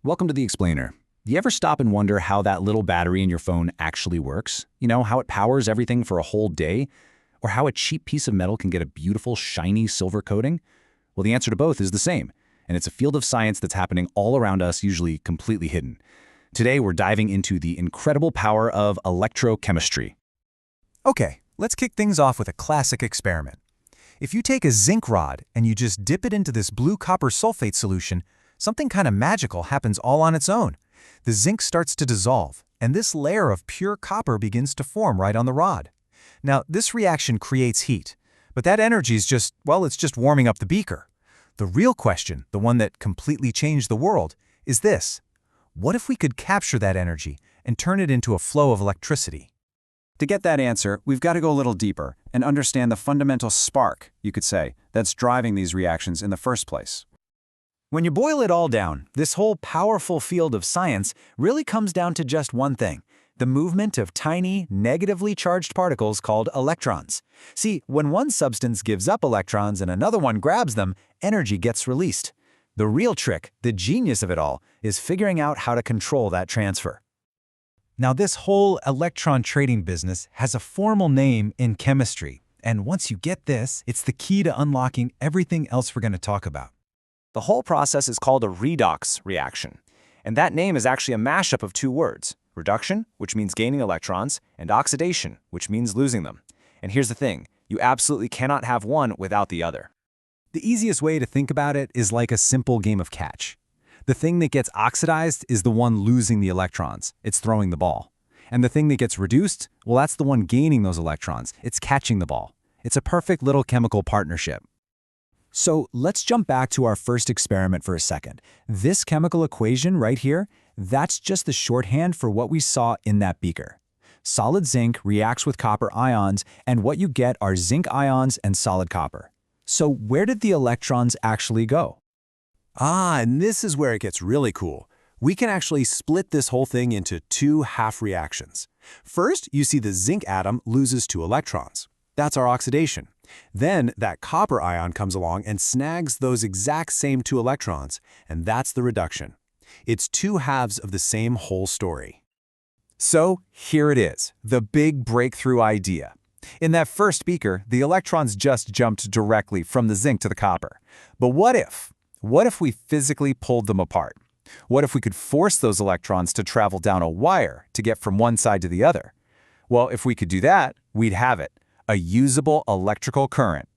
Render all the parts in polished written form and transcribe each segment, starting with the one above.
Welcome to the Explainer. Do you ever stop and wonder how that little battery in your phone actually works? You know, how it powers everything for a whole day? Or how a cheap piece of metal can get a beautiful, shiny silver coating? Well, the answer to both is the same, and it's a field of science that's happening all around us, usually completely hidden. Today, we're diving into the incredible power of electrochemistry. Okay, let's kick things off with a classic experiment. If you take a zinc rod and you just dip it into this blue copper sulfate solution, something kind of magical happens all on its own. The zinc starts to dissolve, and this layer of pure copper begins to form right on the rod. Now, this reaction creates heat, but that energy is just warming up the beaker. The real question, the one that completely changed the world, is this. What if we could capture that energy and turn it into a flow of electricity? To get that answer, we've got to go a little deeper and understand the fundamental spark, you could say, that's driving these reactions in the first place. When you boil it all down, this whole powerful field of science really comes down to just one thing: the movement of tiny, negatively charged particles called electrons. See, when one substance gives up electrons and another one grabs them, energy gets released. The real trick, the genius of it all, is figuring out how to control that transfer. Now, this whole electron trading business has a formal name in chemistry, and once you get this, it's the key to unlocking everything else we're going to talk about. The whole process is called a redox reaction, and that name is actually a mashup of two words: reduction, which means gaining electrons, and oxidation, which means losing them. And here's the thing, you absolutely cannot have one without the other. The easiest way to think about it is like a simple game of catch. The thing that gets oxidized is the one losing the electrons. It's throwing the ball. And the thing that gets reduced, well, that's the one gaining those electrons. It's catching the ball. It's a perfect little chemical partnership. So let's jump back to our first experiment for a second. This chemical equation right here, that's just the shorthand for what we saw in that beaker. Solid zinc reacts with copper ions, and what you get are zinc ions and solid copper. So where did the electrons actually go? And this is where it gets really cool. We can actually split this whole thing into two half reactions. First, you see the zinc atom loses 2 electrons. That's our oxidation. Then that copper ion comes along and snags those exact same 2 electrons, and that's the reduction. It's two halves of the same whole story. So here it is, the big breakthrough idea. In that first beaker, the electrons just jumped directly from the zinc to the copper. But what if? What if we physically pulled them apart? What if we could force those electrons to travel down a wire to get from one side to the other? Well, if we could do that, we'd have it, a usable electrical current.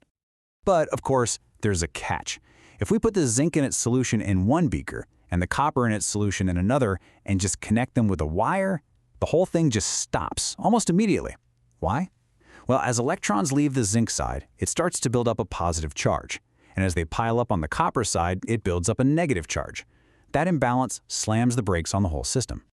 But, of course, there's a catch. If we put the zinc in its solution in one beaker and the copper in its solution in another and just connect them with a wire, the whole thing just stops almost immediately. Why? Well, as electrons leave the zinc side, it starts to build up a positive charge. And as they pile up on the copper side, it builds up a negative charge. That imbalance slams the brakes on the whole system.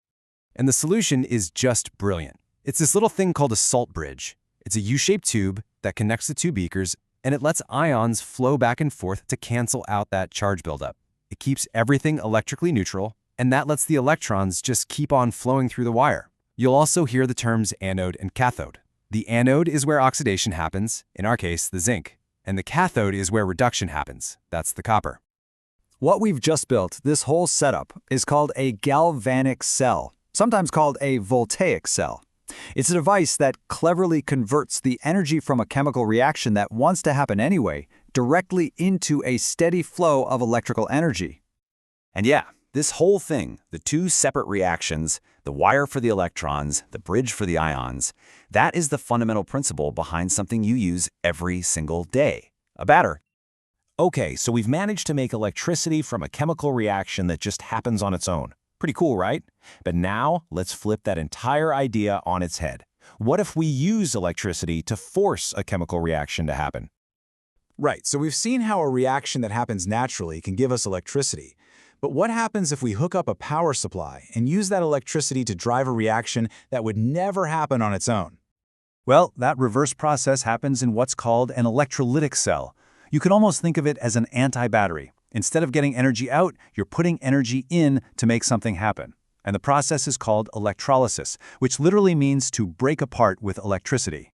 And the solution is just brilliant. It's this little thing called a salt bridge. It's a U-shaped tube that connects the two beakers, and it lets ions flow back and forth to cancel out that charge buildup. It keeps everything electrically neutral, and that lets the electrons just keep on flowing through the wire. You'll also hear the terms anode and cathode. The anode is where oxidation happens, in our case, the zinc. And the cathode is where reduction happens. That's the copper. What we've just built, this whole setup, is called a galvanic cell, sometimes called a voltaic cell. It's a device that cleverly converts the energy from a chemical reaction that wants to happen anyway directly into a steady flow of electrical energy. And yeah, this whole thing, the two separate reactions, the wire for the electrons, the bridge for the ions, that is the fundamental principle behind something you use every single day, a battery. Okay, so we've managed to make electricity from a chemical reaction that just happens on its own. Pretty cool, right? But now, let's flip that entire idea on its head. What if we use electricity to force a chemical reaction to happen? Right, so we've seen how a reaction that happens naturally can give us electricity. But what happens if we hook up a power supply and use that electricity to drive a reaction that would never happen on its own? Well, that reverse process happens in what's called an electrolytic cell. You could almost think of it as an anti-battery. Instead of getting energy out, you're putting energy in to make something happen. And the process is called electrolysis, which literally means to break apart with electricity.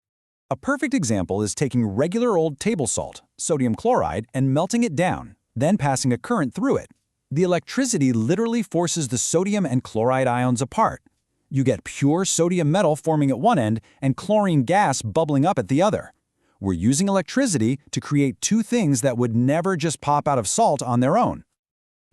A perfect example is taking regular old table salt, sodium chloride, and melting it down, then passing a current through it. The electricity literally forces the sodium and chloride ions apart. You get pure sodium metal forming at one end and chlorine gas bubbling up at the other. We're using electricity to create two things that would never just pop out of salt on their own.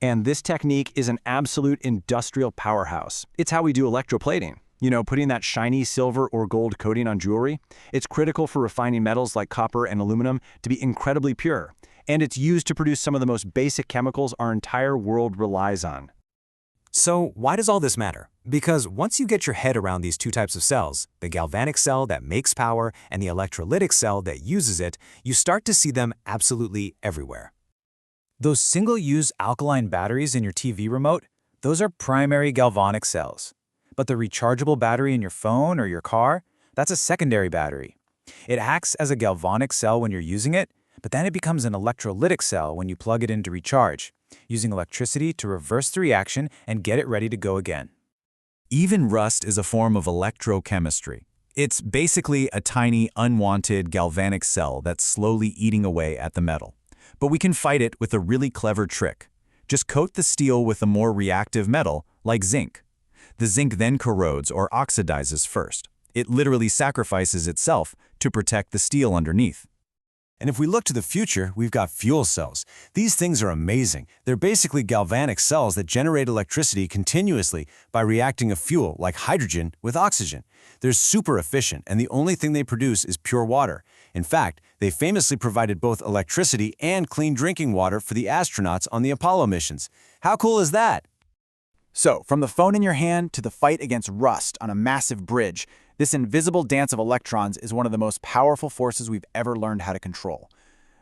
And this technique is an absolute industrial powerhouse. It's how we do electroplating. You know, putting that shiny silver or gold coating on jewelry. It's critical for refining metals like copper and aluminum to be incredibly pure. And it's used to produce some of the most basic chemicals our entire world relies on. So why does all this matter? Because once you get your head around these two types of cells, the galvanic cell that makes power and the electrolytic cell that uses it, you start to see them absolutely everywhere. Those single-use alkaline batteries in your TV remote, those are primary galvanic cells. But the rechargeable battery in your phone or your car, that's a secondary battery. It acts as a galvanic cell when you're using it, but then it becomes an electrolytic cell when you plug it in to recharge, using electricity to reverse the reaction and get it ready to go again. Even rust is a form of electrochemistry. It's basically a tiny, unwanted galvanic cell that's slowly eating away at the metal. But we can fight it with a really clever trick. Just coat the steel with a more reactive metal, like zinc. The zinc then corrodes or oxidizes first. It literally sacrifices itself to protect the steel underneath. And if we look to the future, we've got fuel cells. These things are amazing. They're basically galvanic cells that generate electricity continuously by reacting a fuel like hydrogen with oxygen. They're super efficient, and the only thing they produce is pure water. In fact, they famously provided both electricity and clean drinking water for the astronauts on the Apollo missions. How cool is that? So, from the phone in your hand to the fight against rust on a massive bridge, this invisible dance of electrons is one of the most powerful forces we've ever learned how to control.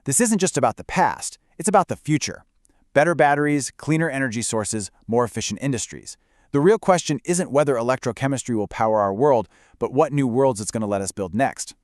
This isn't just about the past, it's about the future. Better batteries, cleaner energy sources, more efficient industries. The real question isn't whether electrochemistry will power our world, but what new worlds it's going to let us build next.